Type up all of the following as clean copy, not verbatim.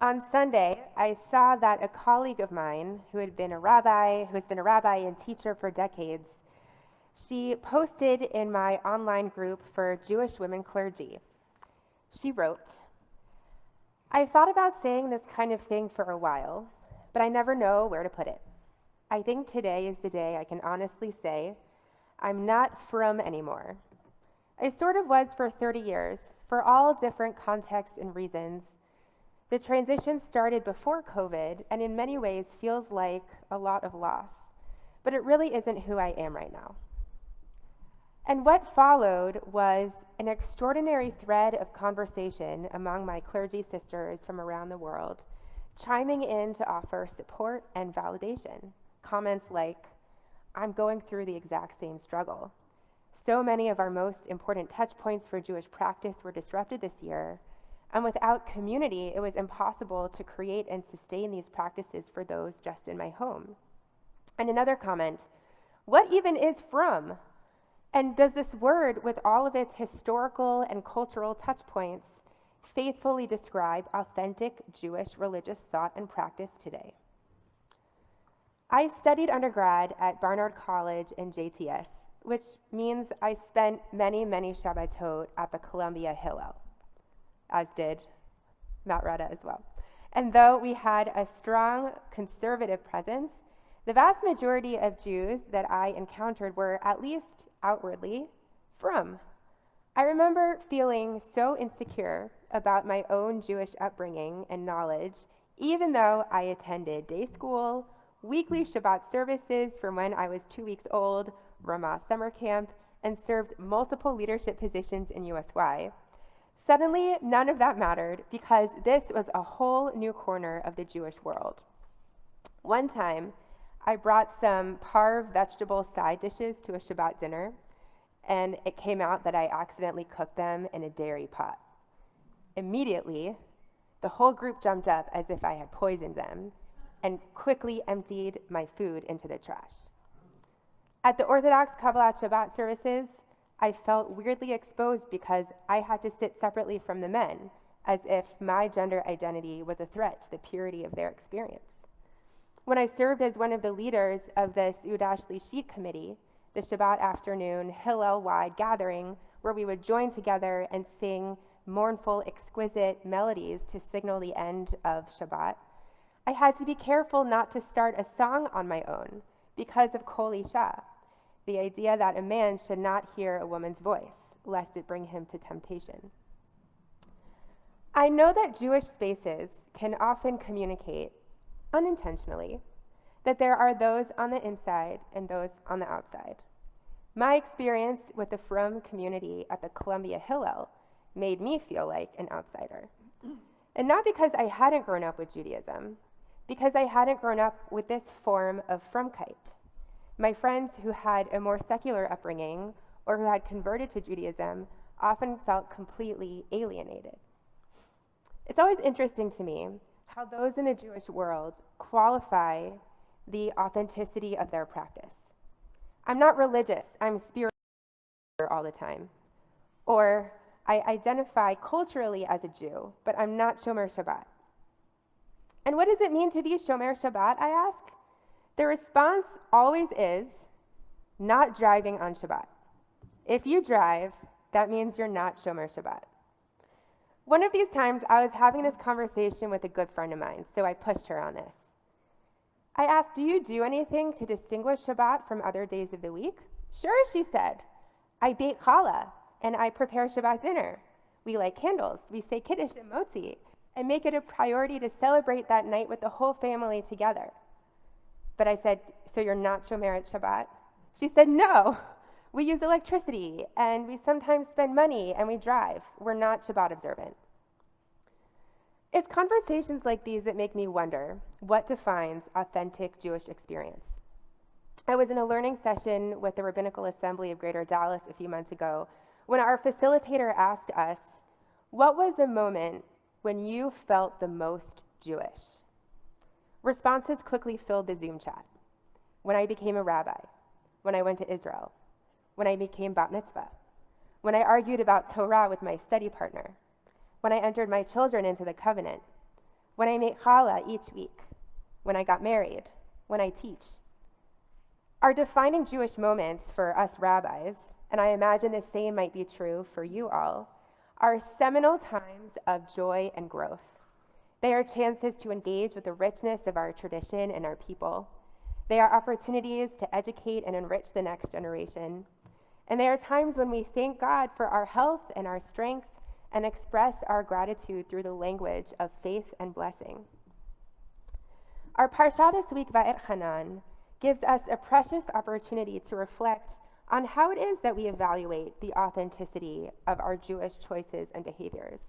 On Sunday, I saw that a colleague of mine who had been a rabbi, who has been a rabbi and teacher for decades, she posted in my online group for Jewish women clergy. She wrote, I thought about saying this kind of thing for a while, but I never know where to put it. I think today is the day I can honestly say I'm not from anymore. I sort of was for 30 years, for all different contexts and reasons. The transition started before COVID and in many ways feels like a lot of loss, but it really isn't who I am right now. And what followed was an extraordinary thread of conversation among my clergy sisters from around the world, chiming in to offer support and validation. Comments like, I'm going through the exact same struggle. So many of our most important touch points for Jewish practice were disrupted this year, and without community, it was impossible to create and sustain these practices for those just in my home. And another comment, what even is from? And does this word, with all of its historical and cultural touch points, faithfully describe authentic Jewish religious thought and practice today? I studied undergrad at Barnard College and JTS, which means I spent many, many Shabbatot at the Columbia Hillel, as did Matt Retta as well. And though we had a strong conservative presence, the vast majority of Jews that I encountered were, at least outwardly, from. I remember feeling so insecure about my own Jewish upbringing and knowledge, even though I attended day school, weekly Shabbat services from when I was 2 weeks old, Ramah summer camp, and served multiple leadership positions in USY. Suddenly, none of that mattered because this was a whole new corner of the Jewish world. One time, I brought some parve vegetable side dishes to a Shabbat dinner, and it came out that I accidentally cooked them in a dairy pot. Immediately, the whole group jumped up as if I had poisoned them and quickly emptied my food into the trash. At the Orthodox Kabbalat Shabbat services, I felt weirdly exposed because I had to sit separately from the men, as if my gender identity was a threat to the purity of their experience. When I served as one of the leaders of the Seudah Shlishit committee, the Shabbat afternoon Hillel-wide gathering where we would join together and sing mournful, exquisite melodies to signal the end of Shabbat, I had to be careful not to start a song on my own because of Kol Isha, the idea that a man should not hear a woman's voice, lest it bring him to temptation. I know that Jewish spaces can often communicate, unintentionally, that there are those on the inside and those on the outside. My experience with the Frum community at the Columbia Hillel made me feel like an outsider. And not because I hadn't grown up with Judaism, because I hadn't grown up with this form of Frumkeit. My friends who had a more secular upbringing or who had converted to Judaism often felt completely alienated. It's always interesting to me how those in the Jewish world qualify the authenticity of their practice. I'm not religious, I'm spiritual all the time. Or I identify culturally as a Jew, but I'm not Shomer Shabbat. And what does it mean to be Shomer Shabbat, I ask? The response always is not driving on Shabbat. If you drive, that means you're not Shomer Shabbat. One of these times, I was having this conversation with a good friend of mine, so I pushed her on this. I asked, do you do anything to distinguish Shabbat from other days of the week? Sure, she said. I bake challah, and I prepare Shabbat dinner. We light candles, we say Kiddush and Motzi, and make it a priority to celebrate that night with the whole family together. But I said, so you're not Shomer at Shabbat? She said, no. We use electricity, and we sometimes spend money, and we drive. We're not Shabbat observant. It's conversations like these that make me wonder what defines authentic Jewish experience. I was in a learning session with the Rabbinical Assembly of Greater Dallas a few months ago when our facilitator asked us, what was the moment when you felt the most Jewish? Responses quickly filled the Zoom chat. When I became a rabbi, when I went to Israel, when I became bat mitzvah, when I argued about Torah with my study partner, when I entered my children into the covenant, when I make challah each week, when I got married, when I teach. Our defining Jewish moments for us rabbis, and I imagine the same might be true for you all, are seminal times of joy and growth. They are chances to engage with the richness of our tradition and our people. They are opportunities to educate and enrich the next generation. And they are times when we thank God for our health and our strength and express our gratitude through the language of faith and blessing. Our Parshat this week, Va'etchanan, gives us a precious opportunity to reflect on how it is that we evaluate the authenticity of our Jewish choices and behaviors.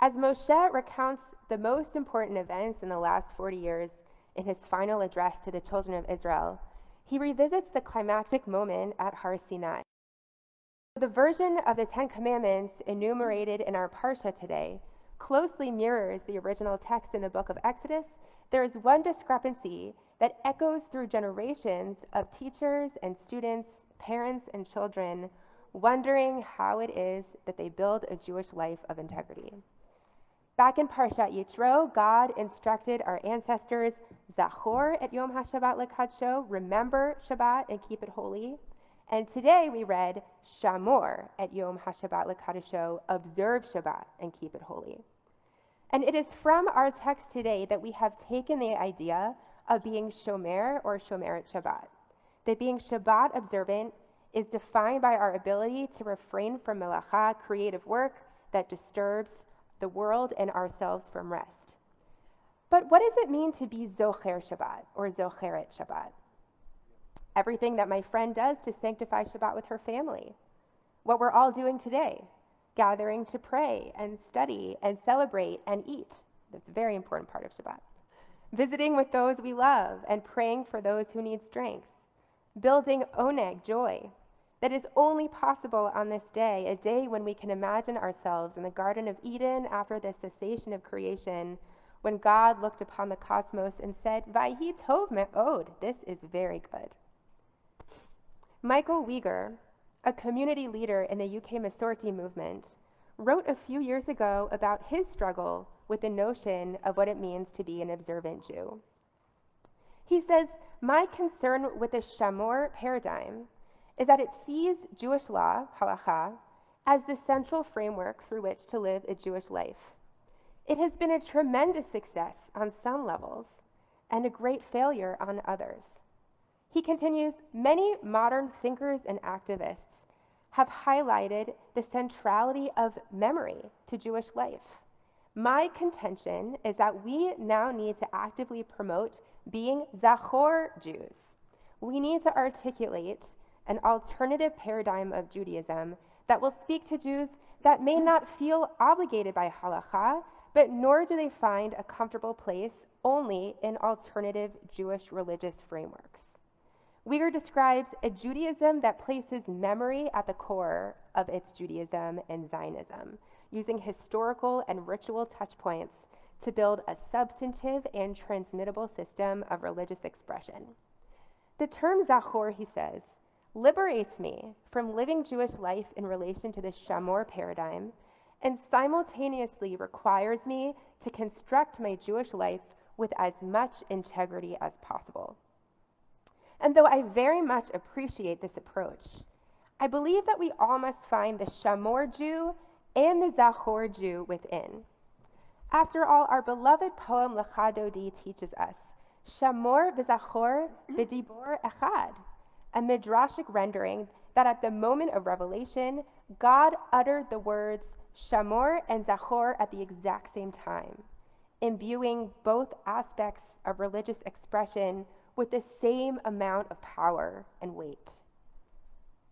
As Moshe recounts the most important events in the last 40 years in his final address to the children of Israel, he revisits the climactic moment at Har Sinai. The version of the Ten Commandments enumerated in our Parsha today closely mirrors the original text in the book of Exodus. There is one discrepancy that echoes through generations of teachers and students, parents and children, wondering how it is that they build a Jewish life of integrity. Back in Parshat Yitro, God instructed our ancestors, Zachor et Yom HaShabbat L'Kadsho, remember Shabbat and keep it holy. And today we read, Shamor et Yom HaShabbat L'Kadsho, observe Shabbat and keep it holy. And it is from our text today that we have taken the idea of being Shomer or Shomeret Shabbat. That being Shabbat observant is defined by our ability to refrain from melacha, creative work that disturbs the world and ourselves from rest. But what does it mean to be Zocher Shabbat or Zocheret Shabbat? Everything that my friend does to sanctify Shabbat with her family. What we're all doing today, gathering to pray and study and celebrate and eat. That's a very important part of Shabbat. Visiting with those we love and praying for those who need strength. Building oneg, joy, that is only possible on this day, a day when we can imagine ourselves in the Garden of Eden after the cessation of creation, when God looked upon the cosmos and said, Vayhi tov me'od, this is very good. Michael Uyghur, a community leader in the UK Masorti movement, wrote a few years ago about his struggle with the notion of what it means to be an observant Jew. He says, my concern with the Shamor paradigm is that it sees Jewish law, halacha, as the central framework through which to live a Jewish life. It has been a tremendous success on some levels and a great failure on others. He continues, many modern thinkers and activists have highlighted the centrality of memory to Jewish life. My contention is that we now need to actively promote being Zachor Jews. We need to articulate an alternative paradigm of Judaism that will speak to Jews that may not feel obligated by halacha, but nor do they find a comfortable place only in alternative Jewish religious frameworks. Uyghur describes a Judaism that places memory at the core of its Judaism and Zionism, using historical and ritual touchpoints to build a substantive and transmittable system of religious expression. The term Zachor, he says, liberates me from living Jewish life in relation to the Shamor paradigm and simultaneously requires me to construct my Jewish life with as much integrity as possible. And though I very much appreciate this approach, I believe that we all must find the Shamor Jew and the Zachor Jew within. After all, our beloved poem Lecha Dodi teaches us, Shamor v'Zachor v'dibor echad, a midrashic rendering that at the moment of revelation, God uttered the words Shamor and Zachor at the exact same time, imbuing both aspects of religious expression with the same amount of power and weight.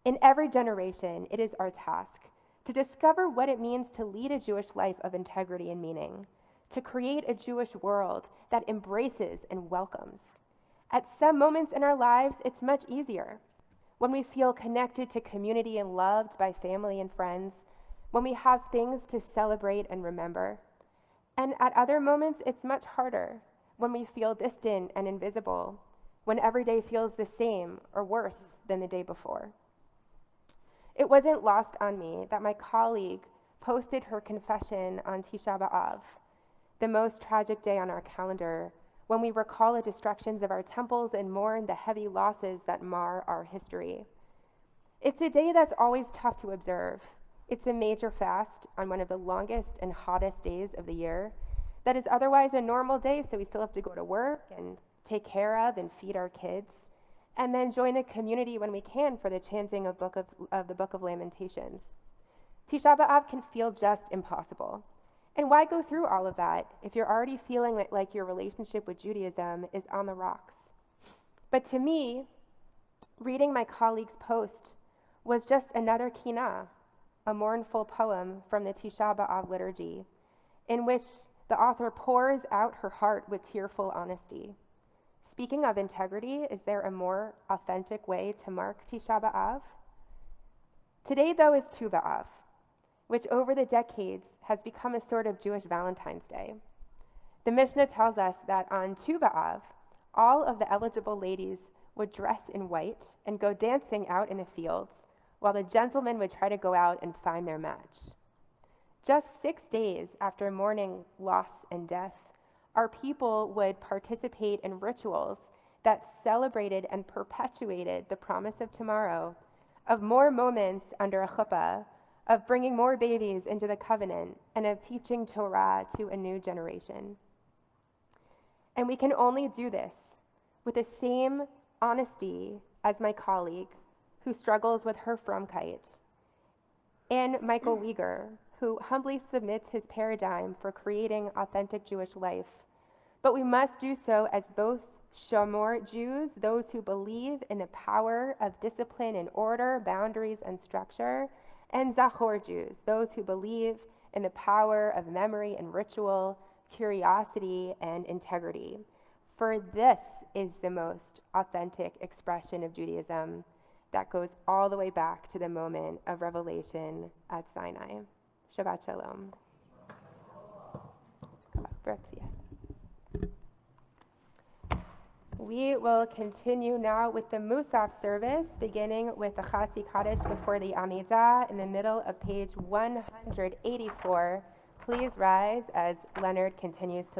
In every generation, it is our task to discover what it means to lead a Jewish life of integrity and meaning, to create a Jewish world that embraces and welcomes. At some moments in our lives, it's much easier. When we feel connected to community and loved by family and friends, when we have things to celebrate and remember. And at other moments, it's much harder, when we feel distant and invisible, when every day feels the same or worse than the day before. It wasn't lost on me that my colleague posted her confession on Tisha B'Av, the most tragic day on our calendar, when we recall the destructions of our temples and mourn the heavy losses that mar our history. It's a day that's always tough to observe. It's a major fast on one of the longest and hottest days of the year that is otherwise a normal day, so we still have to go to work and take care of and feed our kids, and then join the community when we can for the chanting of the Book of Lamentations. Tisha B'Av can feel just impossible. And why go through all of that if you're already feeling like your relationship with Judaism is on the rocks? But to me, reading my colleague's post was just another kinah, a mournful poem from the Tisha B'Av liturgy, in which the author pours out her heart with tearful honesty. Speaking of integrity, is there a more authentic way to mark Tisha B'Av? Today, though, is Tu B'Av, which over the decades has become a sort of Jewish Valentine's Day. The Mishnah tells us that on Tu B'Av, all of the eligible ladies would dress in white and go dancing out in the fields, while the gentlemen would try to go out and find their match. Just 6 days after mourning loss and death, our people would participate in rituals that celebrated and perpetuated the promise of tomorrow, of more moments under a chuppah, of bringing more babies into the covenant, and of teaching Torah to a new generation. And we can only do this with the same honesty as my colleague, who struggles with her frumkeit, and Michael Wieger, who humbly submits his paradigm for creating authentic Jewish life. But we must do so as both Shomor Jews, those who believe in the power of discipline and order, boundaries and structure, and Zachor Jews, those who believe in the power of memory and ritual, curiosity and integrity. For this is the most authentic expression of Judaism that goes all the way back to the moment of revelation at Sinai. Shabbat Shalom. We will continue now with the Musaf service, beginning with the Chasi Kaddish before the Amidah in the middle of page 184. Please rise as Leonard continues to